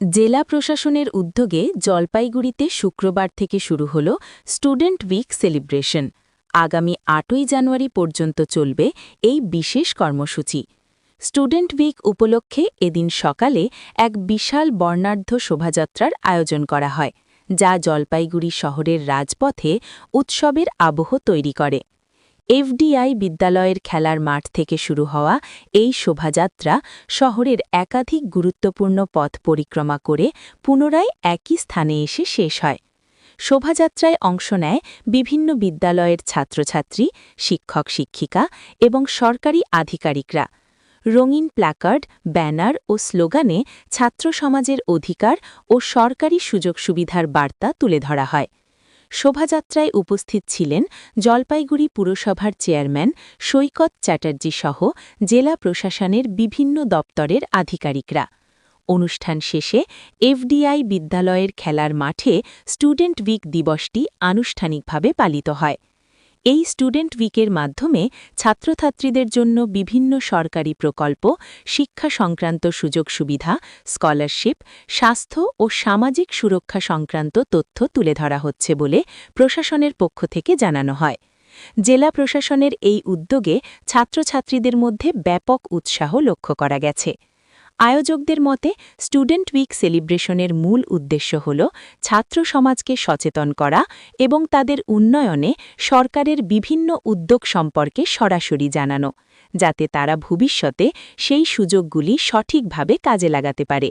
জেলা প্রশাসনের উদ্যোগে জলপাইগুড়িতে শুক্রবার থেকে শুরু হল স্টুডেন্ট উইক সেলিব্রেশন। আগামী ৮ই জানুয়ারি পর্যন্ত চলবে এই বিশেষ কর্মসূচি। স্টুডেন্ট উইক উপলক্ষে এদিন সকালে এক বিশাল বর্ণাঢ্য শোভাযাত্রার আয়োজন করা হয়, যা জলপাইগুড়ি শহরের রাজপথে উৎসবের আবহ তৈরি করে। এফডিআই বিদ্যালয়ের খেলার মাঠ থেকে শুরু হওয়া এই শোভাযাত্রা শহরের একাধিক গুরুত্বপূর্ণ পথ পরিক্রমা করে পুনরায় একই স্থানে এসে শেষ হয়। শোভাযাত্রায় অংশ নেয় বিভিন্ন বিদ্যালয়ের ছাত্রছাত্রী, শিক্ষক-শিক্ষিকা এবং সরকারি আধিকারিকরা। রঙিন প্ল্যাকার্ড, ব্যানার ও স্লোগানে ছাত্র সমাজের অধিকার ও সরকারি সুযোগ সুবিধার বার্তা তুলে ধরা হয়। শোভাযাত্রায় উপস্থিত ছিলেন জলপাইগুড়ি পুরসভার চেয়ারম্যান সৈকত চ্যাটার্জি সহ জেলা প্রশাসনের বিভিন্ন দপ্তরের আধিকারিকরা। অনুষ্ঠান শেষে এফডিআই বিদ্যালয়ের খেলার মাঠে স্টুডেন্ট উইক দিবসটি আনুষ্ঠানিকভাবে পালিত হয়। এই স্টুডেন্ট উইকের মাধ্যমে ছাত্রছাত্রীদের জন্য বিভিন্ন সরকারি প্রকল্প, শিক্ষা সংক্রান্ত সুযোগ সুবিধা, স্কলারশিপ, স্বাস্থ্য ও সামাজিক সুরক্ষা সংক্রান্ত তথ্য তুলে ধরা হচ্ছে বলে প্রশাসনের পক্ষ থেকে জানানো হয়। জেলা প্রশাসনের এই উদ্যোগে ছাত্রছাত্রীদের মধ্যে ব্যাপক উৎসাহ লক্ষ্য করা গেছে। আয়োজকদের মতে স্টুডেন্ট উইক সেলিব্রেশনের মূল উদ্দেশ্য হল ছাত্র সমাজকে সচেতন করা এবং তাদের উন্নয়নে সরকারের বিভিন্ন উদ্যোগ সম্পর্কে সরাসরি জানানো, যাতে তারা ভবিষ্যতে সেই সুযোগগুলি সঠিকভাবে কাজে লাগাতে পারে।